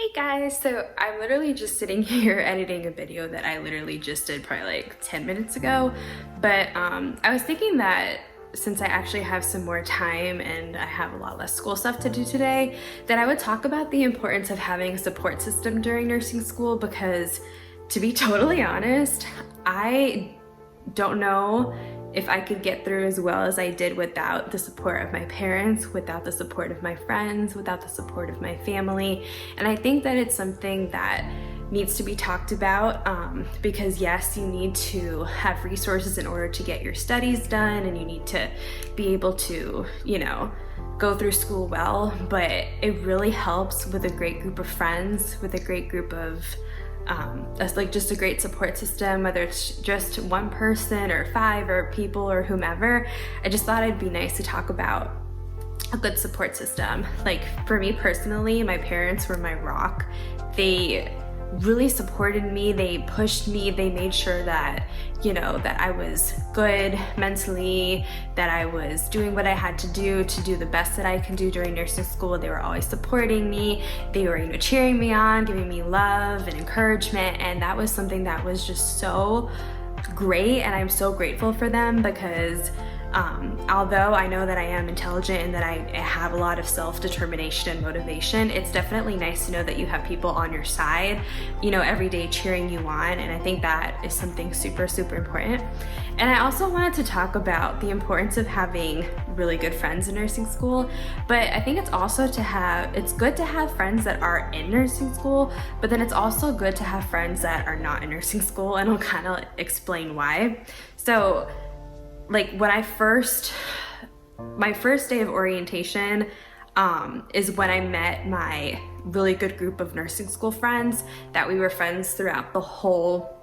Hey guys, so I'm literally just sitting here editing a video that I literally just did probably like 10 minutes ago, but I was thinking that since I actually have some more time and I have a lot less school stuff to do today, that I would talk about the importance of having a support system during nursing school, because to be totally honest, I don't know if I could get through as well as I did without the support of my parents, without the support of my friends, without the support of my family. And I think that it's something that needs to be talked about because yes, you need to have resources in order to get your studies done, and you need to be able to, go through school well, but it really helps with a great group of friends, with a great group of just a great support system, whether it's just one person or 5 or people or whomever. I just thought it'd be nice to talk about a good support system. Like for me personally, my parents were my rock. They really supported me, they pushed me, they made sure that, that I was good mentally, that I was doing what I had to do the best that I can do during nursing school. They were always supporting me. They were, cheering me on, giving me love and encouragement. And that was something that was just so great. And I'm so grateful for them because although I know that I am intelligent and that I have a lot of self-determination and motivation, it's definitely nice to know that you have people on your side, every day cheering you on. And I think that is something super, super important. And I also wanted to talk about the importance of having really good friends in nursing school. But I think it's also it's good to have friends that are in nursing school, but then it's also good to have friends that are not in nursing school. And I'll kind of explain why. So like my first day of orientation is when I met my really good group of nursing school friends that we were friends throughout the whole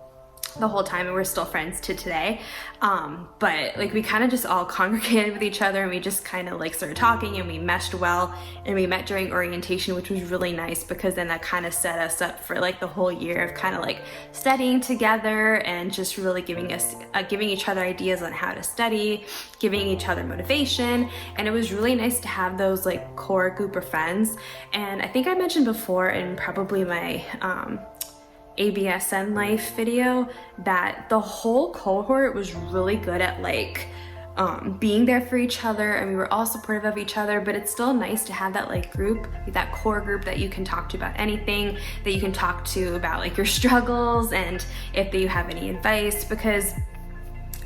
time, and we're still friends to today. But like we kind of just all congregated with each other, and we just kind of like started talking, and we meshed well, and we met during orientation, which was really nice because then that kind of set us up for like the whole year of kind of like studying together and just really giving each other ideas on how to study, giving each other motivation. And it was really nice to have those like core group of friends. And I think I mentioned before in probably my ABSN life video that the whole cohort was really good at like being there for each other, and we were all supportive of each other. But it's still nice to have that like group, that core group that you can talk to about anything, that you can talk to about like your struggles and if you have any advice, because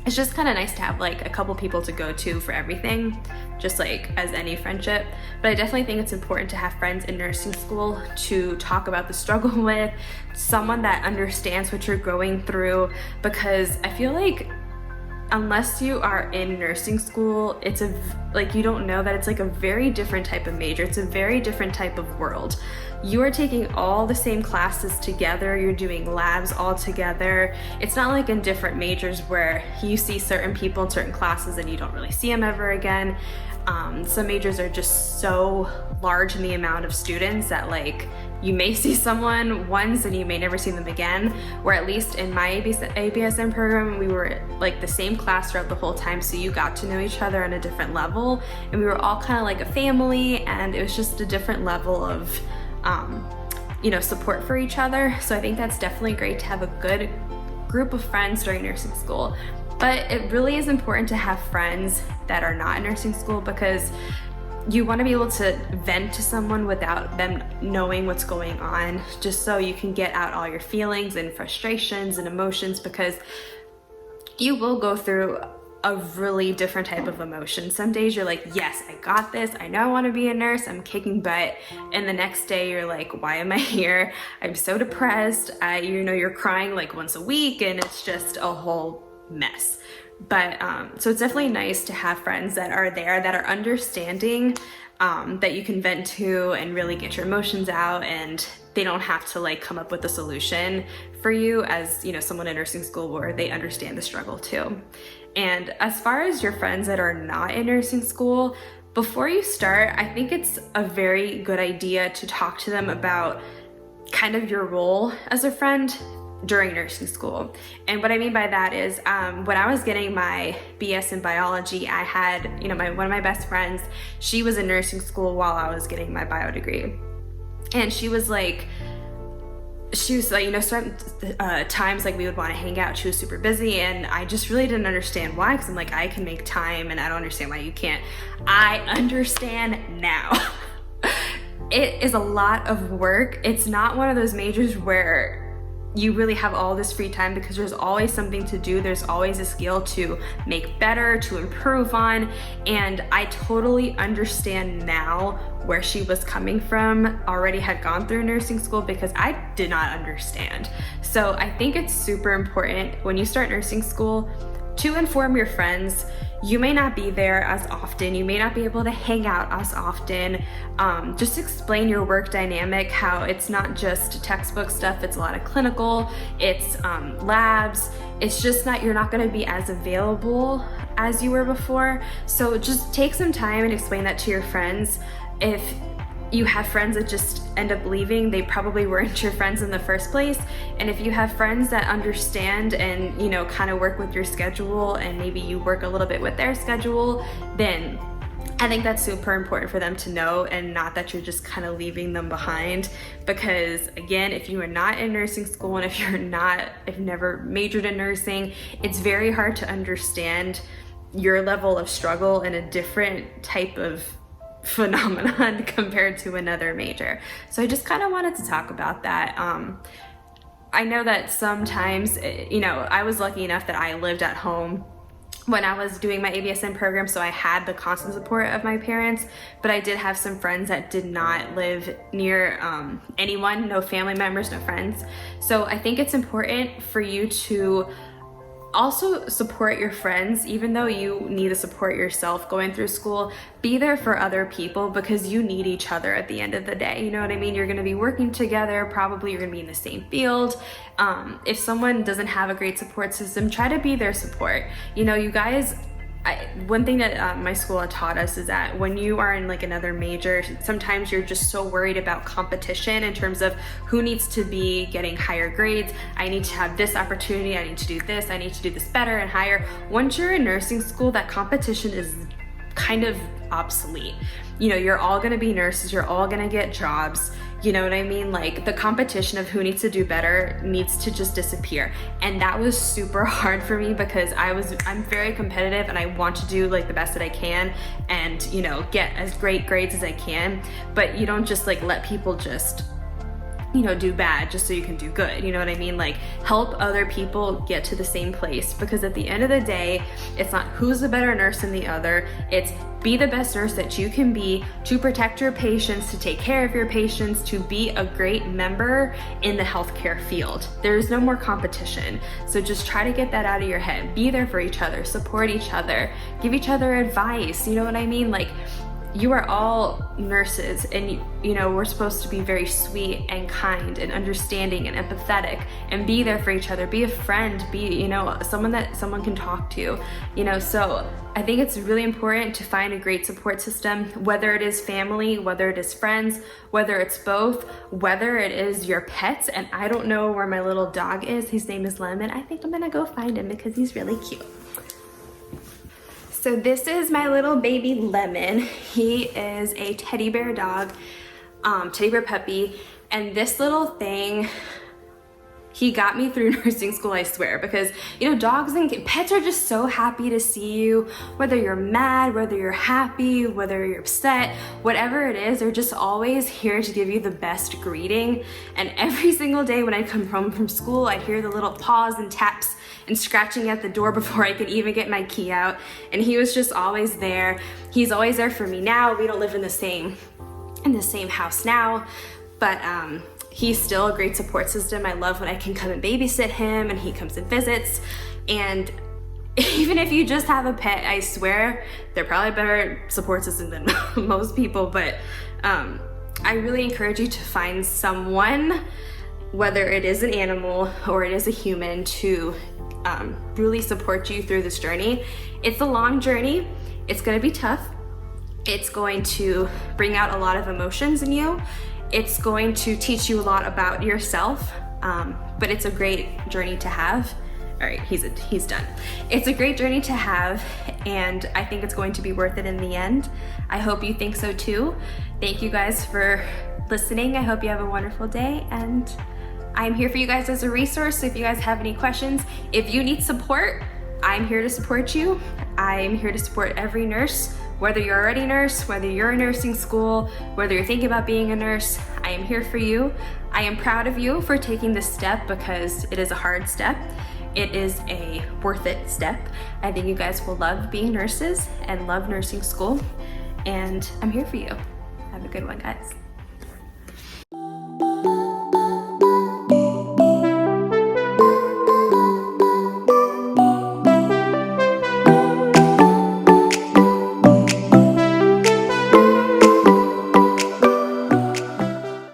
it's just kind of nice to have like a couple people to go to for everything, just like as any friendship. But I definitely think it's important to have friends in nursing school to talk about the struggle with, someone that understands what you're going through, because I feel like unless you are in nursing school, you don't know that it's like a very different type of major. It's a very different type of world. You are taking all the same classes together. You're doing labs all together. It's not like in different majors where you see certain people in certain classes and you don't really see them ever again. Some majors are just so large in the amount of students that like you may see someone once and you may never see them again, where at least in my ABSN program, we were like the same class throughout the whole time, so you got to know each other on a different level, and we were all kind of like a family, and it was just a different level of support for each other. So I think that's definitely great to have a good group of friends during nursing school. But it really is important to have friends that are not in nursing school, because you want to be able to vent to someone without them knowing what's going on, just so you can get out all your feelings and frustrations and emotions, because you will go through a really different type of emotion. Some days you're like, yes, I got this. I know I want to be a nurse. I'm kicking butt. And the next day you're like, why am I here? I'm so depressed. You're crying like once a week, and it's just a whole mess. But so it's definitely nice to have friends that are there, that are understanding, that you can vent to and really get your emotions out, and they don't have to like come up with a solution for you as someone in nursing school where they understand the struggle too. And as far as your friends that are not in nursing school, before you start, I think it's a very good idea to talk to them about kind of your role as a friend during nursing school. And what I mean by that is when I was getting my BS in biology, I had one of my best friends, she was in nursing school while I was getting my bio degree. And she was like she was like, you know, certain times like we would want to hang out, she was super busy, and I just really didn't understand why, because I'm like, I can make time and I don't understand why you can't. I understand now. It is a lot of work. It's not one of those majors where you really have all this free time, because there's always something to do. There's always a skill to make better, to improve on. And I totally understand now where she was coming from. Already had gone through nursing school, because I did not understand. So I think it's super important when you start nursing school to inform your friends. You may not be there as often, you may not be able to hang out as often. Just explain your work dynamic, how it's not just textbook stuff, it's a lot of clinical, it's labs. It's just that you're not gonna be as available as you were before. So just take some time and explain that to your friends. If you have friends that just end up leaving, they probably weren't your friends in the first place. And if you have friends that understand and, you know, kind of work with your schedule, and maybe you work a little bit with their schedule, then I think that's super important for them to know, and not that you're just kind of leaving them behind. Because again, if you are not in nursing school, and if you've never majored in nursing, it's very hard to understand your level of struggle in a different type of phenomenon compared to another major. So I just kind of wanted to talk about that. I know that sometimes, you know, I was lucky enough that I lived at home when I was doing my ABSN program, so I had the constant support of my parents, but I did have some friends that did not live near anyone, no family members, no friends. So I think it's important for you to also support your friends. Even though you need to support yourself going through school, be there for other people, because you need each other at the end of the day. You know what I mean? You're gonna be working together, probably you're gonna be in the same field. If someone doesn't have a great support system, try to be their support. You know, you guys, one thing that my school had taught us is that when you are in like another major, sometimes you're just so worried about competition in terms of who needs to be getting higher grades. I need to have this opportunity, I need to do this, I need to do this better and higher. Once you're in nursing school, that competition is kind of obsolete. You know, you're all gonna be nurses, you're all gonna get jobs. You know what I mean? Like, the competition of who needs to do better needs to just disappear. And that was super hard for me, because I'm very competitive and I want to do like the best that I can and, you know, get as great grades as I can. But you don't just like let people just, you know, do bad just so you can do good. You know what I mean? Like, help other people get to the same place, because at the end of the day, it's not who's the better nurse than the other. It's be the best nurse that you can be, to protect your patients, to take care of your patients, to be a great member in the healthcare field. There's no more competition. So just try to get that out of your head. Be there for each other, support each other, give each other advice. You know what I mean? Like, you are all nurses, and you know, we're supposed to be very sweet and kind and understanding and empathetic, and be there for each other, be a friend, be, you know, someone that someone can talk to, you know. So I think it's really important to find a great support system, whether it is family, whether it is friends, whether it's both, whether it is your pets. And I don't know where my little dog is. His name is Lemon. I think I'm gonna go find him because he's really cute. So this is my little baby Lemon. He is a teddy bear dog, teddy bear puppy. And this little thing, he got me through nursing school, I swear, because, you know, dogs and pets are just so happy to see you, whether you're mad, whether you're happy, whether you're upset, whatever it is, they're just always here to give you the best greeting. And every single day when I come home from school, I'd hear the little paws and taps and scratching at the door before I could even get my key out. And he was just always there. He's always there for me now. We don't live in the same house now, but he's still a great support system. I love when I can come and babysit him and he comes and visits. And even if you just have a pet, I swear they're probably a better support system than most people. But I really encourage you to find someone, whether it is an animal or it is a human, to really support you through this journey. It's a long journey. It's gonna be tough. It's going to bring out a lot of emotions in you. It's going to teach you a lot about yourself, but it's a great journey to have. All right, he's done. It's a great journey to have, and I think it's going to be worth it in the end. I hope you think so too. Thank you guys for listening. I hope you have a wonderful day, and I'm here for you guys as a resource. So if you guys have any questions, if you need support, I'm here to support you. I'm here to support every nurse, whether you're already a nurse, whether you're in nursing school, whether you're thinking about being a nurse, I am here for you. I am proud of you for taking this step because it is a hard step. It is a worth it step. I think you guys will love being nurses and love nursing school, and I'm here for you. Have a good one, guys.